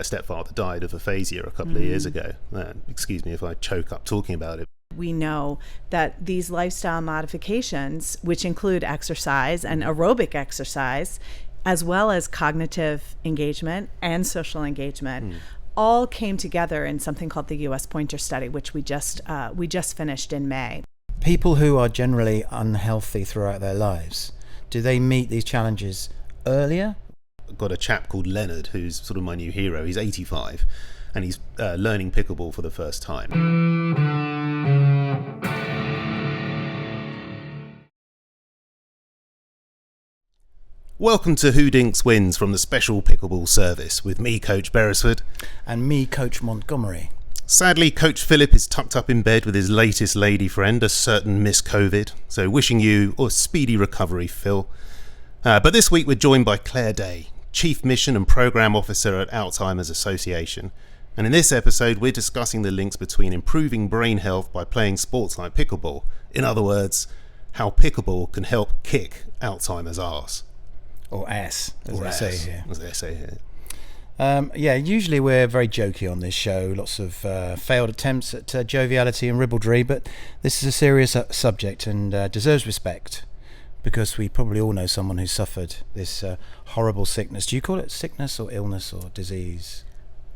stepfather died of aphasia a couple of years ago. Excuse me if I choke up talking about it. We know that these lifestyle modifications, which include exercise and aerobic exercise, as well as cognitive engagement and social engagement, all came together in something called the U.S. Pointer Study, which we just finished in May. People who are generally unhealthy throughout their lives, do they meet these challenges earlier? I've got a chap called Leonard who's sort of my new hero. He's 85 and he's learning pickleball for the first time. Welcome to Who Dinks Wins from the Special Pickleball Service with me, Coach Beresford. And me, Coach Montgomery. Sadly, Coach Philip is tucked up in bed with his latest lady friend, a certain Miss COVID. So wishing you a speedy recovery, Phil. But this week we're joined by Claire Day, Chief Mission and Programme Officer at ALZHEIME'S Association. And in this episode we're discussing the links between improving brain health by playing sports like pickleball. In other words, how pickleball can help kick Alzheimer's arse. Or ass, as they say here. Usually we're very jokey on this show, lots of failed attempts at joviality and ribaldry, but this is a serious subject and deserves respect, because we probably all know someone who suffered this horrible sickness. Do you call it sickness or illness or disease?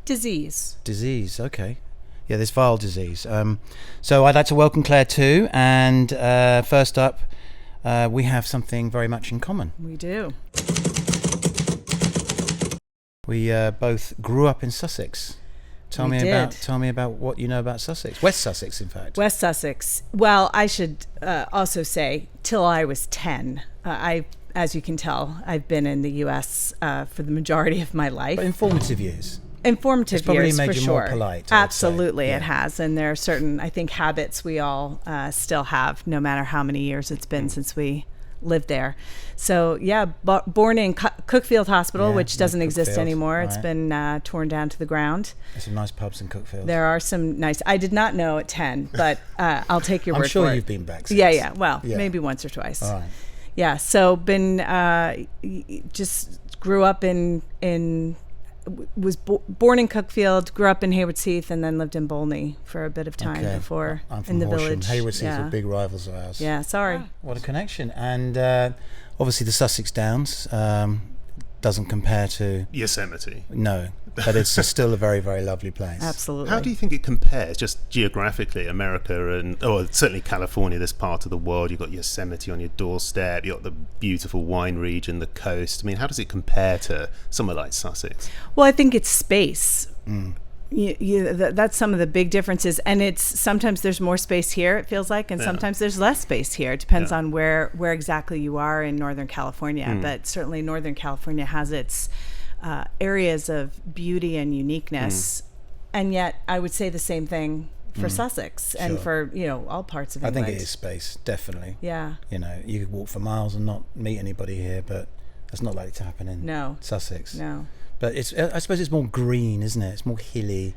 Disease, okay. Yeah, this vile disease. So I'd like to welcome Claire too, and first up, we have something very much in common. We do. We both grew up in Sussex. Tell me about what you know about Sussex. West Sussex, in fact. West Sussex. Well, I should also say, till I was 10. As you can tell, I've been in the U.S. For the majority of my life. But informative years. It's probably made for you sure. More polite. Absolutely, it has, and there are certain, I think, habits we all still have, no matter how many years it's been since we lived there. So yeah, born in Cookfield Hospital, which doesn't exist anymore. Right. It's been torn down to the ground. There's some nice pubs in Cookfield. There are some nice. I did not know at 10, but I'll take your word for it. I'm sure you've been back since. Yeah. Well, maybe once or twice. All right. Yeah. So been just grew up was born in Cookfield, grew up in Haywards Heath, and then lived in Bolney for a bit of time before I'm from in the Horsham. village. Haywards Heath are big rivals of ours. Yeah, sorry. What a connection. And obviously the Sussex Downs doesn't compare to Yosemite. No, but it's still a very, very lovely place. Absolutely. How do you think it compares, just geographically, America and, certainly California, this part of the world? You've got Yosemite on your doorstep, you've got the beautiful wine region, the coast. I mean, how does it compare to somewhere like Sussex? Well, I think it's space. That's some of the big differences, and it's sometimes there's more space here, it feels like, and sometimes there's less space here. It depends on where exactly you are in Northern California, but certainly Northern California has its areas of beauty and uniqueness, and yet I would say the same thing for Sussex and for all parts of England. I think it is space, definitely. Yeah. You could walk for miles and not meet anybody here, but that's not likely to happen in Sussex. No. But I suppose it's more green, isn't it? It's more hilly.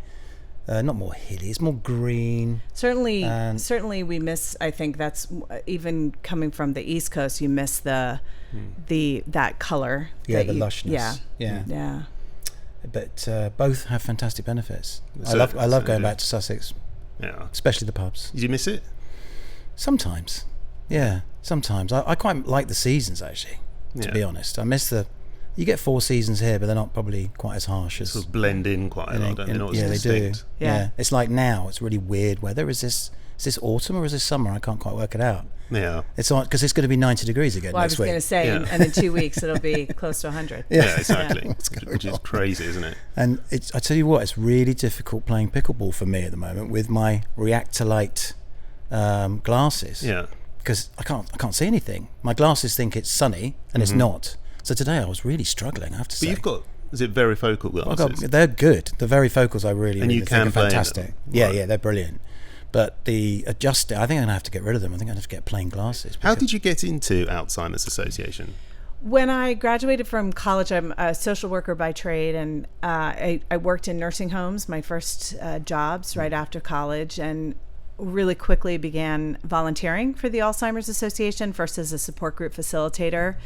Not more hilly. It's more green. Certainly, we miss. I think that's even coming from the East Coast. You miss that color. Yeah, the lushness. Yeah. But both have fantastic benefits. I love going back to Sussex. Yeah. Especially the pubs. Did you miss it? Sometimes. Yeah. Sometimes. I quite like the seasons actually. To be honest, I miss the. You get 4 seasons here, but they're not probably quite as harsh as. Sort of blend in quite a lot, don't they? Not as they distinct. do. Yeah, it's like now. It's really weird weather. Is this autumn or is this summer? I can't quite work it out. Yeah, it's on because it's going to be 90 degrees again next week. I was going to say, and in 2 weeks it'll be close to 100. Yeah, exactly. Which is crazy, isn't it? And I tell you what, it's really difficult playing pickleball for me at the moment with my react-to-light glasses. Yeah, because I can't see anything. My glasses think it's sunny, and it's not. So today I was really struggling, I have to say. But you've got, is it varifocal glasses? They're good. The varifocals I really think are fantastic. Yeah, they're brilliant. But the adjusting, I think I'm going to have to get rid of them. I think I'm going to have to get plain glasses. How did you get into Alzheimer's Association? When I graduated from college, I'm a social worker by trade, and I worked in nursing homes, my first jobs right after college, and really quickly began volunteering for the Alzheimer's Association, first as a support group facilitator.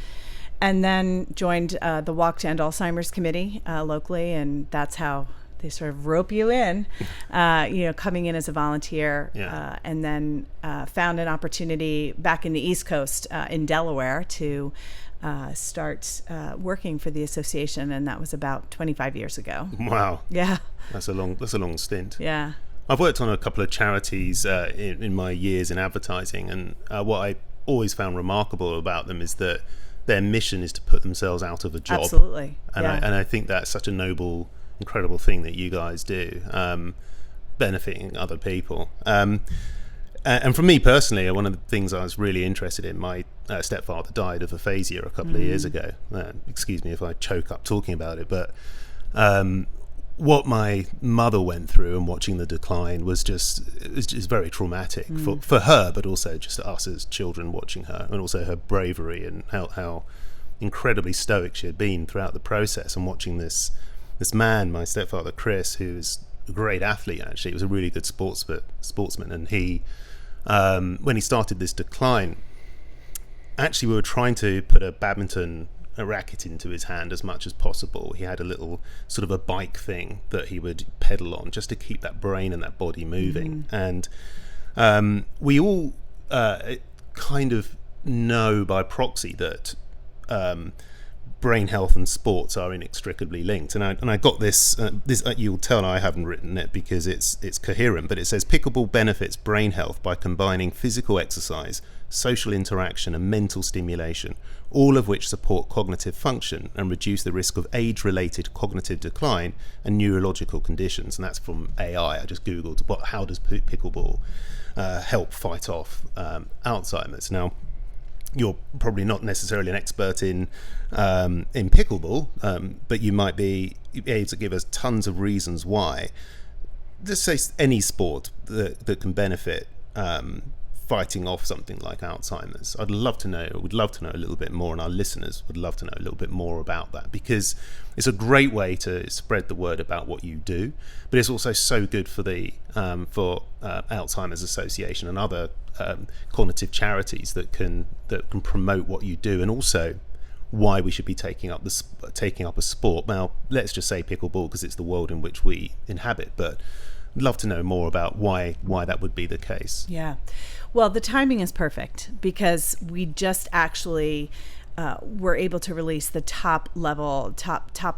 and then joined the Walk to End Alzheimer's Committee locally, and that's how they sort of rope you in, coming in as a volunteer, and then found an opportunity back in the East Coast in Delaware to start working for the association, and that was about 25 years ago. Wow. Yeah. That's a long stint. Yeah. I've worked on a couple of charities in my years in advertising, and what I always found remarkable about them is that their mission is to put themselves out of a job. Absolutely. And I think that's such a noble, incredible thing that you guys do, benefiting other people. And for me personally, one of the things I was really interested in, my stepfather died of aphasia a couple of years ago. Excuse me if I choke up talking about it, but what my mother went through and watching the decline was just very traumatic for her, but also just us as children watching her, and also her bravery and how incredibly stoic she had been throughout the process, and watching this man, my stepfather Chris, who's a great athlete. Actually, he was a really good sportsman, and he when he started this decline, actually we were trying to put a racket into his hand as much as possible. He had a little sort of a bike thing that he would pedal on just to keep that brain and that body moving. And we all kind of know by proxy that brain health and sports are inextricably linked. And I got this you'll tell I haven't written it because it's coherent, but it says pickleball benefits brain health by combining physical exercise, social interaction and mental stimulation, all of which support cognitive function and reduce the risk of age-related cognitive decline and neurological conditions. And that's from AI. I just googled how does pickleball help fight off Alzheimer's. Now, you're probably not necessarily an expert in pickleball, but you might be able to give us tons of reasons why. Just say any sport that can benefit fighting off something like Alzheimer's. We'd love to know a little bit more, and our listeners would love to know a little bit more about that, because it's a great way to spread the word about what you do, but it's also so good for the Alzheimer's Association and other cognitive charities that can promote what you do, and also why we should be taking up a sport. Now, let's just say pickleball because it's the world in which we inhabit, but I'd love to know more about why that would be the case. Yeah. Well, the timing is perfect because we just actually were able to release the top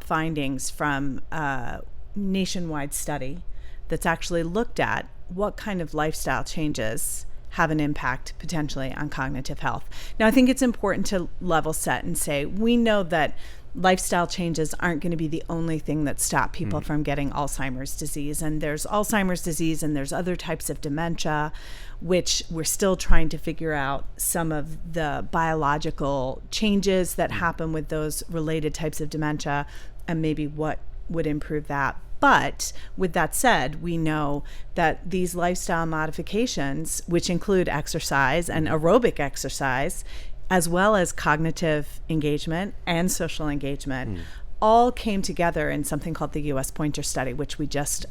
findings from a nationwide study that's actually looked at what kind of lifestyle changes have an impact potentially on cognitive health. Now, I think it's important to level set and say we know that lifestyle changes aren't going to be the only thing that stop people from getting Alzheimer's disease. And there's Alzheimer's disease and there's other types of dementia, which we're still trying to figure out some of the biological changes that happen with those related types of dementia and maybe what would improve that. But with that said, we know that these lifestyle modifications, which include exercise and aerobic exercise, as well as cognitive engagement and social engagement, all came together in something called the U.S. Pointer Study, which we just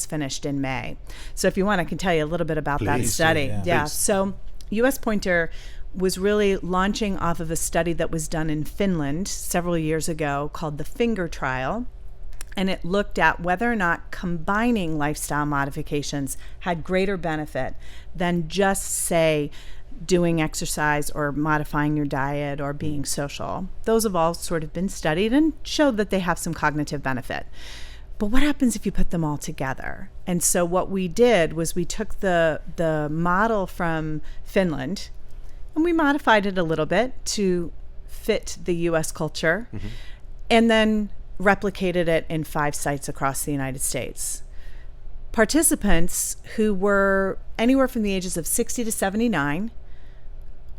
finished in May. So if you want, I can tell you a little bit about that study. Yeah. So U.S. Pointer was really launching off of a study that was done in Finland several years ago called the Finger Trial. And it looked at whether or not combining lifestyle modifications had greater benefit than just, say, doing exercise or modifying your diet or being social. Those have all sort of been studied and showed that they have some cognitive benefit. But what happens if you put them all together? And so what we did was we took the model from Finland and we modified it a little bit to fit the U.S. culture, and then replicated it in 5 sites across the United States. Participants who were anywhere from the ages of 60 to 79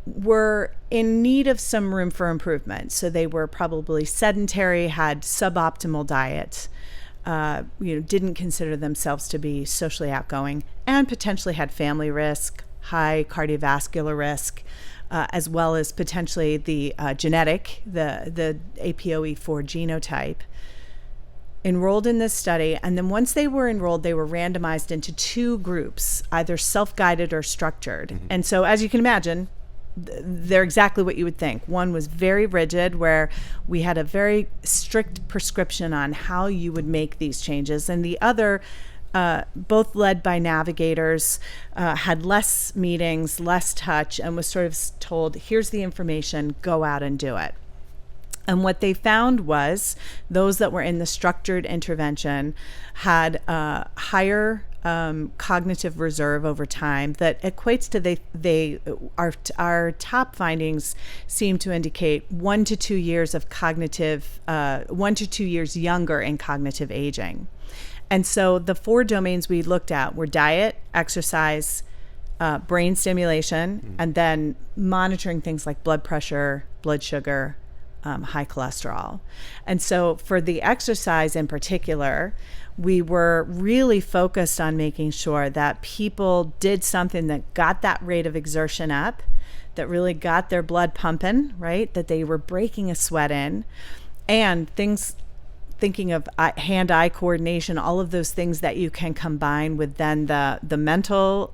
were in need of some room for improvement. So they were probably sedentary, had suboptimal diet, didn't consider themselves to be socially outgoing, and potentially had family risk, high cardiovascular risk, as well as potentially the genetic, the APOE4 genotype, enrolled in this study. And then once they were enrolled, they were randomized into 2 groups, either self-guided or structured. And so as you can imagine, they're exactly what you would think. One was very rigid, where we had a very strict prescription on how you would make these changes, and the other, both led by navigators, had less meetings, less touch, and was sort of told, here's the information, go out and do it. And what they found was those that were in the structured intervention had higher cognitive reserve over time. That equates to our top findings seem to indicate 1 to 2 years of cognitive, 1 to 2 years younger in cognitive aging. And so the 4 domains we looked at were diet, exercise, brain stimulation, and then monitoring things like blood pressure, blood sugar, high cholesterol. And so for the exercise in particular, we were really focused on making sure that people did something that got that rate of exertion up, that really got their blood pumping, right? That they were breaking a sweat in, and thinking of hand-eye coordination, all of those things that you can combine with then the mental,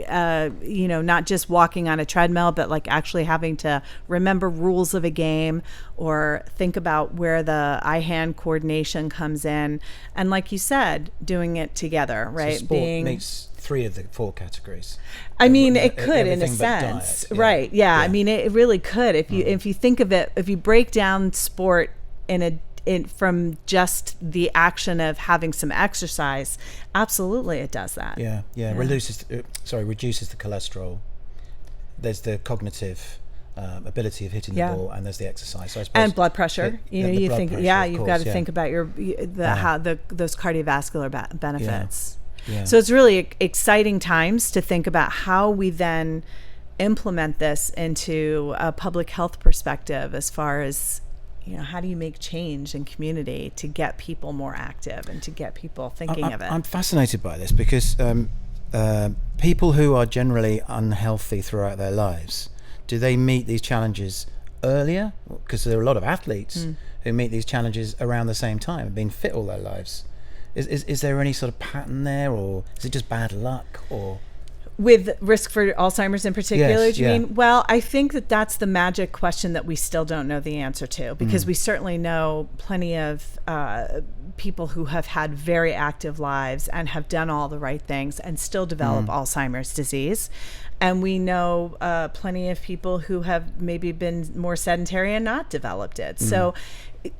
not just walking on a treadmill, but like actually having to remember rules of a game, or think about where the eye-hand coordination comes in. And like you said, doing it together, right? So sport meets 3 of the 4 categories. I mean, it could in a sense, diet, right? Yeah. I mean, it really could. If you think of it, if you break down sport from just the action of having some exercise, absolutely it does that. Yeah. Reduces the cholesterol. There's the cognitive ability of hitting the ball, and there's the exercise. So I suppose, and blood pressure. You've got to think about how those cardiovascular benefits. Yeah. So it's really exciting times to think about how we then implement this into a public health perspective, as far as how do you make change in community to get people more active and to get people thinking of it? I'm fascinated by this because people who are generally unhealthy throughout their lives, do they meet these challenges earlier? Because there are a lot of athletes who meet these challenges around the same time and been fit all their lives. Is there any sort of pattern there, or is it just bad luck, or... With risk for Alzheimer's in particular, yes, do you mean? Well, I think that's the magic question that we still don't know the answer to, because we certainly know plenty of people who have had very active lives and have done all the right things and still develop Alzheimer's disease. And we know plenty of people who have maybe been more sedentary and not developed it. So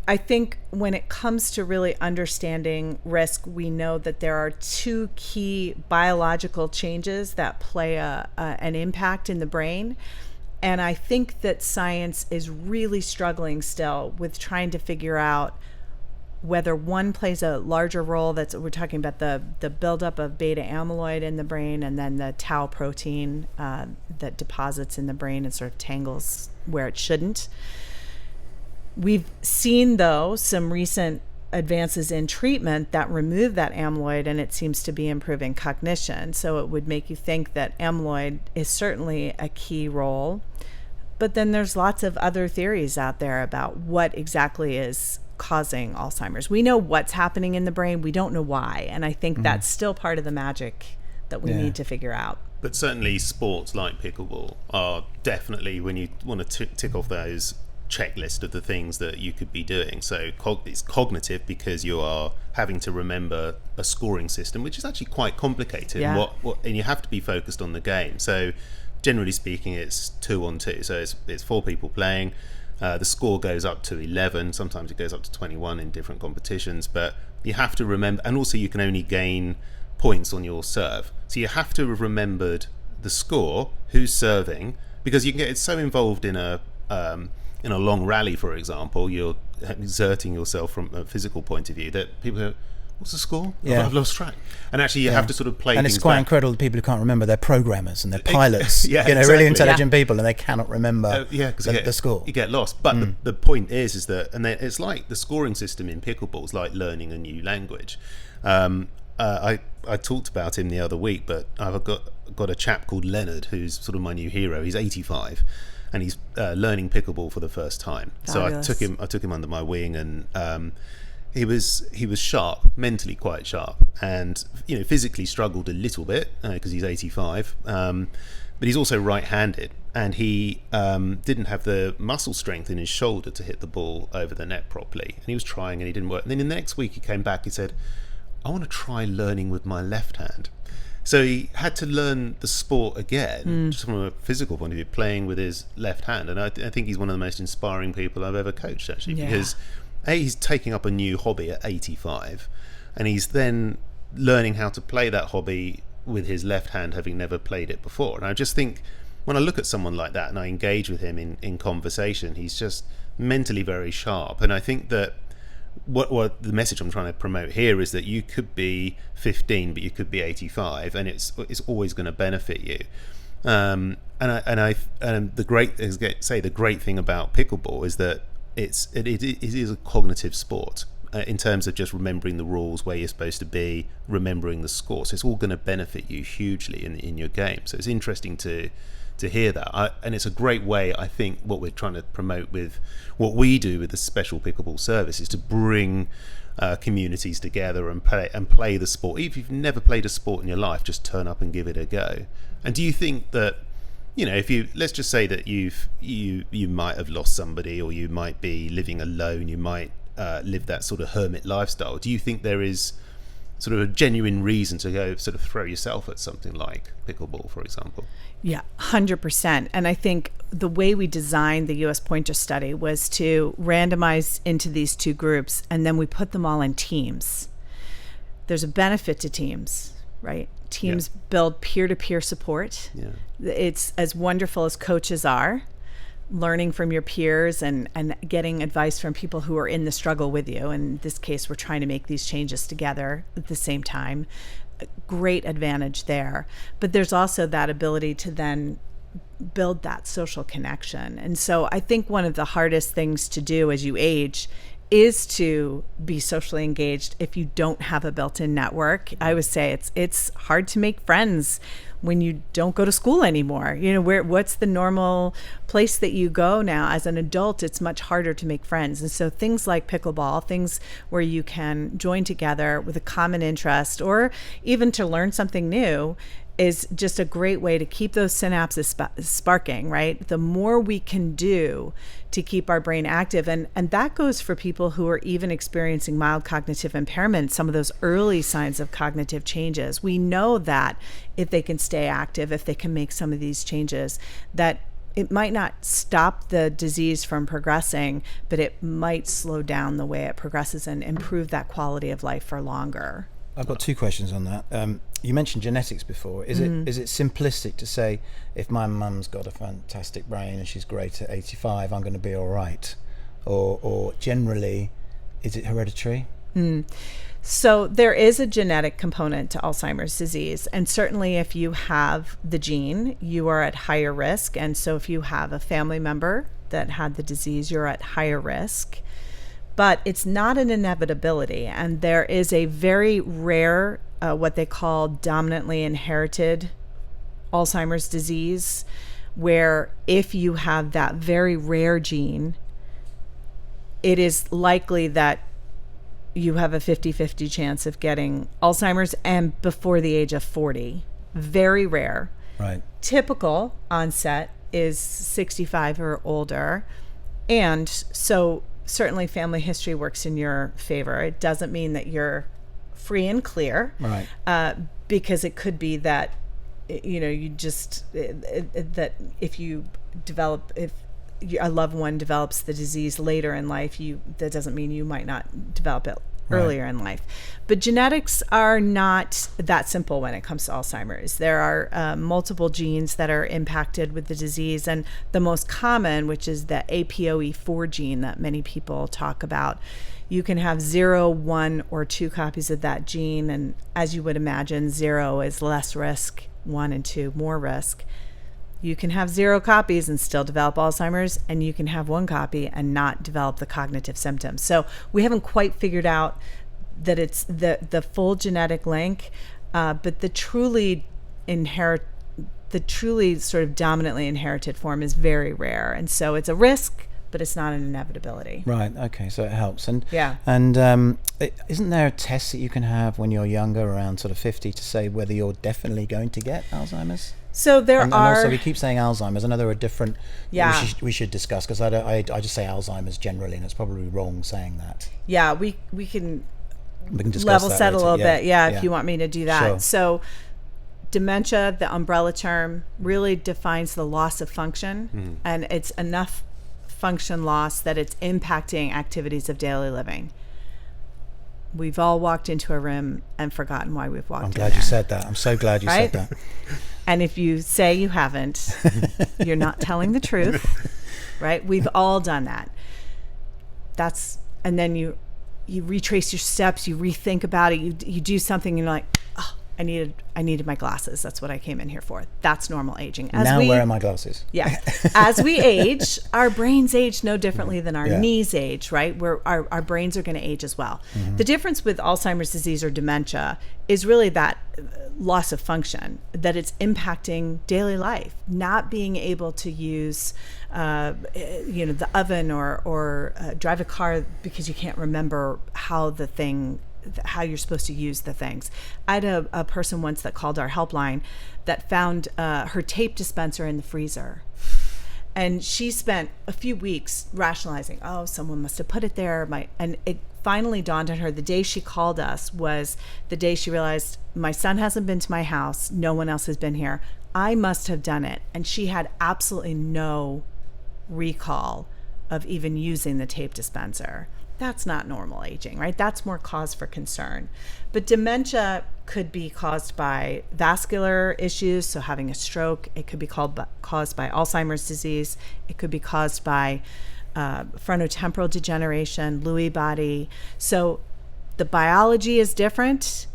I think when it comes to really understanding risk, we know that there are 2 key biological changes that play an impact in the brain. And I think that science is really struggling still with trying to figure out whether one plays a larger role. We're talking about the buildup of beta amyloid in the brain, and then the tau protein that deposits in the brain and sort of tangles where it shouldn't. We've seen, though, some recent advances in treatment that remove that amyloid, and it seems to be improving cognition. So it would make you think that amyloid is certainly a key role. But then there's lots of other theories out there about what exactly is causing Alzheimer's. We know what's happening in the brain. We don't know why. And I think that's still part of the magic that we need to figure out. But certainly sports like pickleball are definitely, when you want to tick off those checklist of the things that you could be doing. So it's cognitive, because you are having to remember a scoring system, which is actually quite complicated. And you have to be focused on the game. So generally speaking, it's 2-on-2. So it's 4 people playing. The score goes up to 11. Sometimes it goes up to 21 in different competitions. But you have to remember, and also you can only gain points on your serve. So you have to have remembered the score, who's serving, because you can get so involved in a long rally, for example. You're exerting yourself from a physical point of view that people go, what's the score? I've lost track. And actually you have to sort of play and things it's quite back. incredible, the people who can't remember. They're programmers and they're pilots. Really intelligent people, and they cannot remember the score. You get lost. But the point is that, and it's like the scoring system in pickleball is like learning a new language. I talked about him the other week, but I've got a chap called Leonard who's sort of my new hero. He's 85. And he's learning pickleball for the first time. Fabulous. So I took him under my wing, and he was sharp, mentally quite sharp, and physically struggled a little bit because he's 85. But he's also right-handed, and he didn't have the muscle strength in his shoulder to hit the ball over the net properly. And he was trying, and he didn't work. And then the next week he came back. He said, "I want to try learning with my left hand." So he had to learn the sport again, just from a physical point of view, playing with his left hand. And I think he's one of the most inspiring people I've ever coached, actually, because he's taking up a new hobby at 85, and he's then learning how to play that hobby with his left hand, having never played it before. And I just think when I look at someone like that and I engage with him in conversation, he's just mentally very sharp. And I think that what the message I'm trying to promote here is that you could be 15 but you could be 85, and it's always going to benefit you. And the great thing about pickleball is that it is a cognitive sport. In terms of just remembering the rules, where you're supposed to be, remembering the score. So it's all going to benefit you hugely in your game. So it's interesting to hear that. And it's a great way, I think, what we're trying to promote with what we do with the Special Pickleball Service is to bring communities together and play the sport. If you've never played a sport in your life, just turn up and give it a go. And do you think that, if let's just say that you might have lost somebody, or you might be living alone, you might live that sort of hermit lifestyle. Do you think there is sort of a genuine reason to go sort of throw yourself at something like pickleball, for example? Yeah, 100%. And I think the way we designed the U.S. Pointer study was to randomize into these two groups, and then we put them all in teams. There's a benefit to teams, right? Teams build peer-to-peer support. Yeah. It's as wonderful as coaches are. Learning from your peers and getting advice from people who are in the struggle with you. In this case, we're trying to make these changes together at the same time. A great advantage there. But there's also that ability to then build that social connection. And so I think one of the hardest things to do as you age is to be socially engaged if you don't have a built-in network. I would say it's hard to make friends when you don't go to school anymore. What's the normal place that you go now? As an adult, it's much harder to make friends. And so things like pickleball, things where you can join together with a common interest, or even to learn something new, is just a great way to keep those synapses sparking, right? The more we can do to keep our brain active, and that goes for people who are even experiencing mild cognitive impairment, some of those early signs of cognitive changes. We know that if they can stay active, if they can make some of these changes, that it might not stop the disease from progressing, but it might slow down the way it progresses and improve that quality of life for longer. I've got two questions on that. You mentioned genetics before. Is it simplistic to say, if my mum's got a fantastic brain and she's great at 85, I'm going to be all right? Or generally, is it hereditary? So there is a genetic component to Alzheimer's disease. And certainly if you have the gene, you are at higher risk. And so if you have a family member that had the disease, you're at higher risk. But it's not an inevitability, and there is a very rare, what they call dominantly inherited Alzheimer's disease, where if you have that very rare gene, it is likely that you have a 50-50 chance of getting Alzheimer's, and before the age of 40. Very rare. Right. Typical onset is 65 or older, and so certainly family history works in your favor. It doesn't mean that you're free and clear, right? Because it could be that, you just, that if a loved one develops the disease later in life, that doesn't mean you might not develop it earlier in life. But genetics are not that simple when it comes to Alzheimer's. There are multiple genes that are impacted with the disease, and the most common, which is the APOE4 gene that many people talk about. You can have 0, 1, or 2 copies of that gene, and as you would imagine, 0 is less risk, 1 and 2 more risk. You can have 0 copies and still develop Alzheimer's, and you can have 1 copy and not develop the cognitive symptoms. So we haven't quite figured out that it's the full genetic link, but the truly sort of dominantly inherited form is very rare. And so it's a risk, but it's not an inevitability. Right. Okay. So it helps. And Yeah. And isn't there a test that you can have when you're younger, around sort of 50, to say whether you're definitely going to get Alzheimer's? So and also we keep saying Alzheimer's. I know there are different. Yeah. We should discuss, because I just say Alzheimer's generally, and it's probably wrong saying that. Yeah. We can discuss level that set a later. little bit. Yeah. If you want me to do that. Sure. So dementia, the umbrella term, really defines the loss of function, and it's enough function loss that it's impacting activities of daily living. We've all walked into a room and forgotten why we've walked in. I'm glad you said that. I'm so glad you said that. And if you say you haven't, you're not telling the truth, right? We've all done that. And then you retrace your steps, you rethink about it, you do something, and you're like, oh, I needed my glasses. That's what I came in here for. That's normal aging. Where are my glasses? Yeah. As we age, our brains age no differently than our knees age, right? Where our brains are going to age as well. The difference with Alzheimer's disease or dementia is really that loss of function, that it's impacting daily life, not being able to use the oven or drive a car because you can't remember how you're supposed to use the things. I had a person once that called our helpline that found her tape dispenser in the freezer. And she spent a few weeks rationalizing, oh, someone must have put it there. And it finally dawned on her, the day she called us was the day she realized, my son hasn't been to my house. No one else has been here. I must have done it. And she had absolutely no recall of even using the tape dispenser. That's not normal aging, right? That's more cause for concern. But dementia could be caused by vascular issues, so having a stroke. It could be caused by Alzheimer's disease. It could be caused by frontotemporal degeneration, Lewy body. So the biology is different.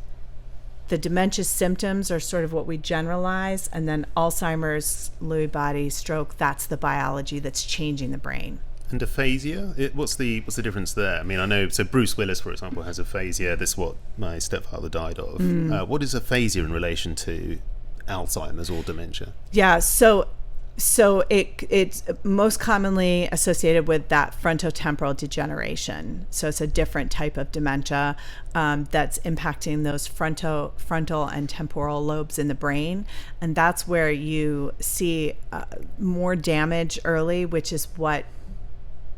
The dementia symptoms are sort of what we generalize, and then Alzheimer's, Lewy body, stroke, that's the biology that's changing the brain. And aphasia, what's the difference there? I mean, I know, so Bruce Willis, for example, has aphasia. This is what my stepfather died of. What is aphasia in relation to Alzheimer's or dementia? Yeah, so it's most commonly associated with that frontotemporal degeneration. So it's a different type of dementia that's impacting those frontal and temporal lobes in the brain. And that's where you see more damage early, which is what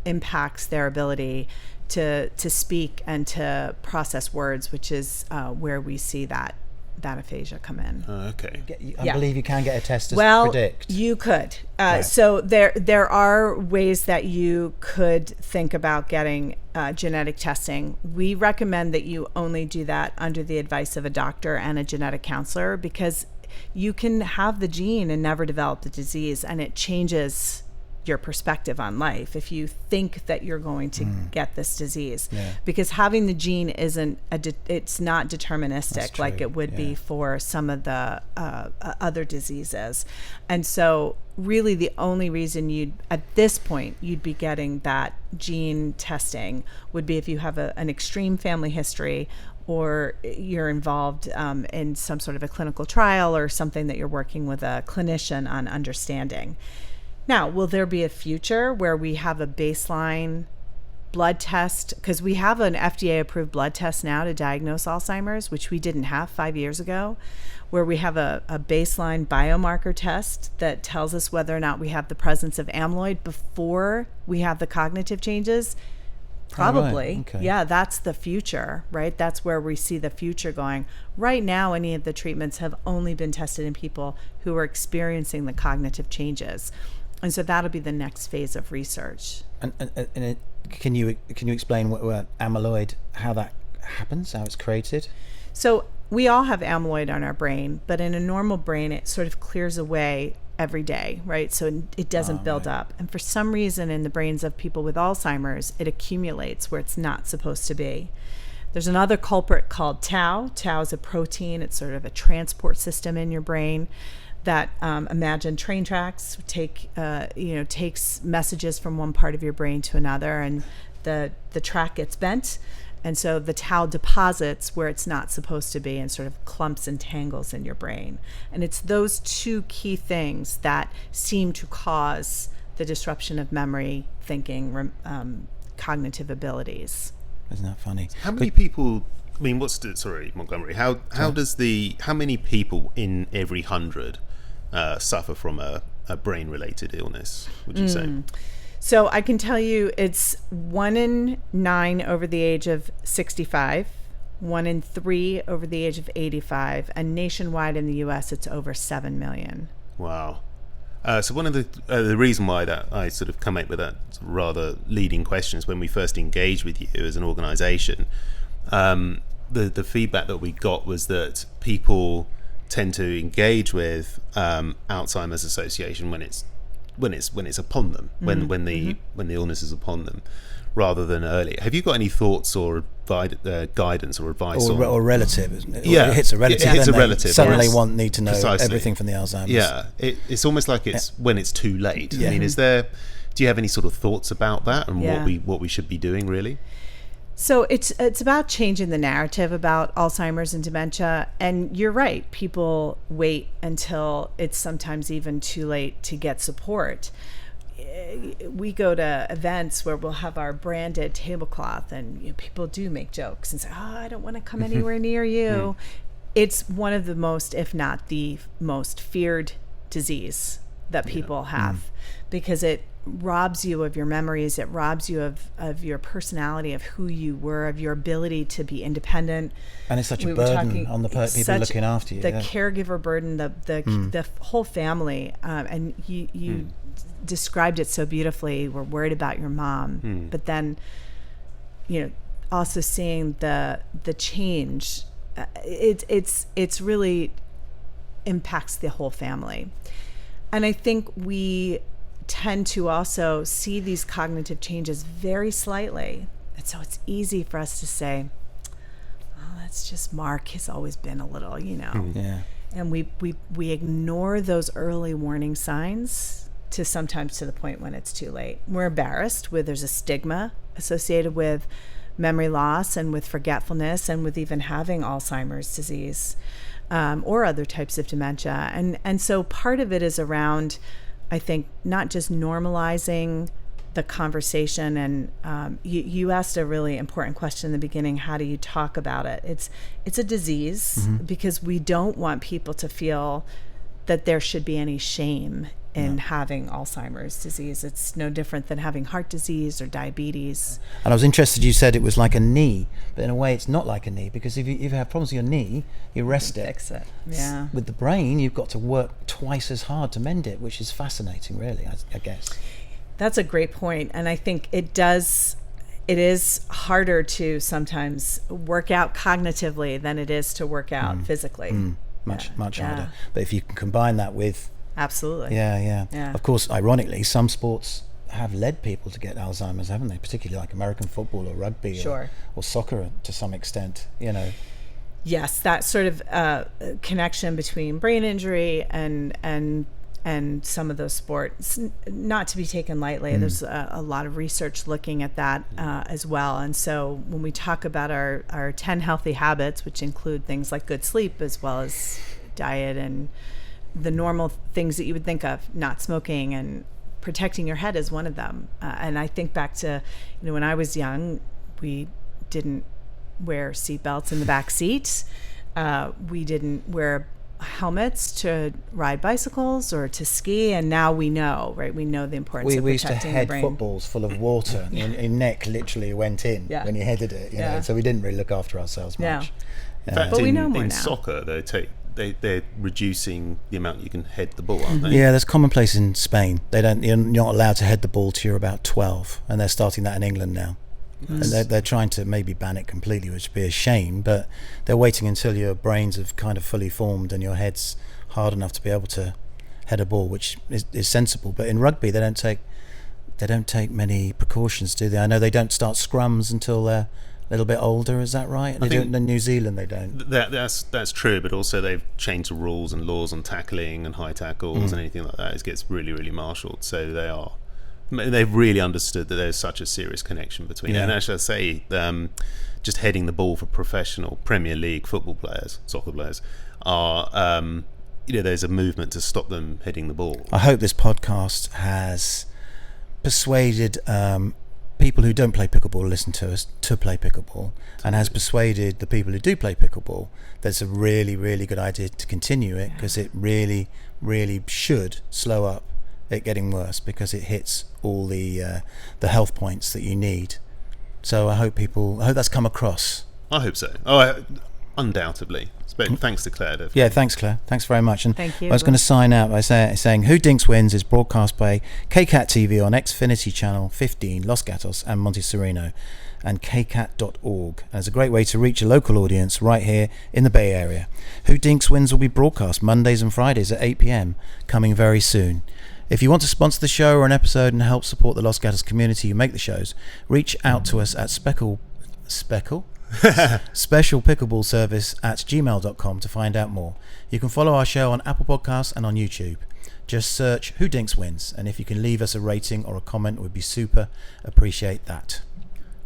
impacts their ability to speak and to process words, which is where we see that aphasia come in. Okay. I believe you can get a test to predict. You could. Right. So there are ways that you could think about getting genetic testing. We recommend that you only do that under the advice of a doctor and a genetic counselor, because you can have the gene and never develop the disease, and it changes your perspective on life if you think that you're going to get this disease, because having the gene it's not deterministic like it would be for some of the other diseases. And so really the only reason at this point you'd be getting that gene testing would be if you have an extreme family history, or you're involved in some sort of a clinical trial or something that you're working with a clinician on understanding. Now, will there be a future where we have a baseline blood test? Because we have an FDA-approved blood test now to diagnose Alzheimer's, which we didn't have 5 years ago, where we have a baseline biomarker test that tells us whether or not we have the presence of amyloid before we have the cognitive changes. Probably. Right. Okay. Yeah, that's the future, right? That's where we see the future going. Right now, any of the treatments have only been tested in people who are experiencing the cognitive changes. And so that'll be the next phase of research. And can you explain what amyloid, how that happens, how it's created? So we all have amyloid on our brain, but in a normal brain, it sort of clears away every day, right? So it doesn't build up. And for some reason in the brains of people with Alzheimer's, it accumulates where it's not supposed to be. There's another culprit called tau. Tau is a protein. It's sort of a transport system in your brain that imagine train tracks, takes messages from one part of your brain to another, and the track gets bent, and so the tau deposits where it's not supposed to be and sort of clumps and tangles in your brain. And it's those two key things that seem to cause the disruption of memory, thinking, cognitive abilities. Isn't that funny? How many people? I mean, Montgomery. How many people in every 100 suffer from a brain-related illness? Would you say? So I can tell you, it's 1 in 9 over the age of 65, 1 in 3 over the age of 85, and nationwide in the U.S. it's over 7 million. Wow. So one of the reason why that I sort of come up with that rather leading question is when we first engaged with you as an organisation, the feedback that we got was that people tend to engage with Alzheimer's Association when it's upon them, when the illness is upon them, rather than earlier. Have you got any thoughts or guidance or advice or relative? Isn't it? Yeah, it hits a relative. It hits a relative. Suddenly, need to know Precisely. everything from the Alzheimer's. Yeah, it's almost like it's when it's too late. Yeah. I mean, do you have any sort of thoughts about that and what we should be doing really? So it's about changing the narrative about Alzheimer's and dementia. And you're right, people wait until it's sometimes even too late to get support. We go to events where we'll have our branded tablecloth, and people do make jokes and say, I don't want to come anywhere near you. It's one of the most, if not the most feared disease that people have, because it robs you of your memories. It robs you of your personality, of who you were, of your ability to be independent. And it's such a burden on the people looking after you. The caregiver burden, the whole family. And you described it so beautifully. We're worried about your mom, but then, also seeing the change. It's really impacts the whole family. And I think we tend to also see these cognitive changes very slightly. And so it's easy for us to say, that's just Mark. He's always been a little, Yeah. And we ignore those early warning signs sometimes to the point when it's too late. We're embarrassed there's a stigma associated with memory loss and with forgetfulness and with even having Alzheimer's disease or other types of dementia. And so part of it is around, I think, not just normalizing the conversation. And you asked a really important question in the beginning: how do you talk about it? It's a disease, because we don't want people to feel that there should be any shame in having Alzheimer's disease. It's no different than having heart disease or diabetes. And I was interested, you said it was like a knee, but in a way it's not like a knee, because if you have problems with your knee, you rest it. Fix it. Yeah. With the brain, you've got to work twice as hard to mend it, which is fascinating, really, I guess. That's a great point. And I think it is harder to sometimes work out cognitively than it is to work out physically. Much harder. But if you can combine that with... Absolutely. Yeah. Of course, ironically, some sports have led people to get Alzheimer's, haven't they? Particularly like American football or rugby or soccer to some extent, Yes, that sort of connection between brain injury and some of those sports, not to be taken lightly. There's a lot of research looking at that as well. And so when we talk about our 10 healthy habits, which include things like good sleep as well as diet and the normal things that you would think of, not smoking and protecting your head is one of them. And I think back to, when I was young, we didn't wear seatbelts in the back seat. We didn't wear helmets to ride bicycles or to ski, and now we know, right? We know the importance of we used to protecting head the brain. footballs full of water, and your neck literally went in when you headed it. You know? So we didn't really look after ourselves much. In fact, but we know more in now. soccer, they're reducing the amount you can head the ball, aren't they? Yeah, that's commonplace in Spain. You're not allowed to head the ball till you're about 12, and they're starting that in England now. Yes. And they're trying to maybe ban it completely, which would be a shame, but they're waiting until your brains have kind of fully formed and your head's hard enough to be able to head a ball, which is sensible. But in rugby, they don't take many precautions, do they? I know they don't start scrums until they're a little bit older. Is that right? They do it in New Zealand. They don't. That's true, but also they've changed the rules and laws on tackling and high tackles and anything like that. It gets really, really marshalled. So they've really understood that there's such a serious connection between it. And as I say, just heading the ball for professional Premier League football players, soccer players, are there's a movement to stop them heading the ball. I hope this podcast has persuaded people who don't play pickleball listen to us to play pickleball, and has persuaded the people who do play pickleball that it's a really, really good idea to continue it, because it really, really should slow up it getting worse, because it hits all the health points that you need. So I hope that's come across. I hope so. Undoubtedly. Thanks to Claire. Definitely. Yeah, thanks, Claire. Thanks very much. And thank you. I was going to sign out by saying Who Dinks Wins is broadcast by KCAT TV on Xfinity Channel 15, Los Gatos and Monte Sereno, and kcat.org. And it's a great way to reach a local audience right here in the Bay Area. Who Dinks Wins will be broadcast Mondays and Fridays at 8 p.m, coming very soon. If you want to sponsor the show or an episode and help support the Los Gatos community who make the shows, reach out to us at Special Pickleball Service at gmail.com to find out more. You can follow our show on Apple Podcasts and on YouTube. Just search Who Dinks Wins, and if you can leave us a rating or a comment, we'd be super appreciate that.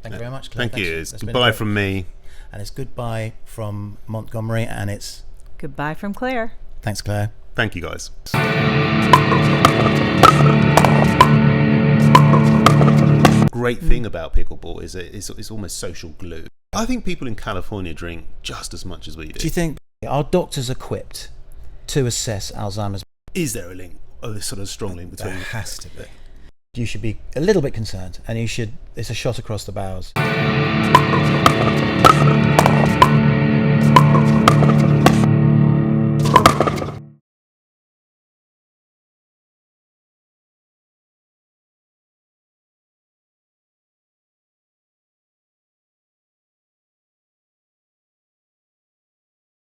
Thank you very much, Claire. Thank you. It's goodbye from me. And it's goodbye from Montgomery, and it's goodbye from Claire. Thanks, Claire. Thank you, guys. Great thing about pickleball is it's almost social glue. I think people in California drink just as much as we do. Do you think are doctors equipped to assess Alzheimer's? Is there a link, a sort of strong link between? There has to be. You should be a little bit concerned, and it's a shot across the bows.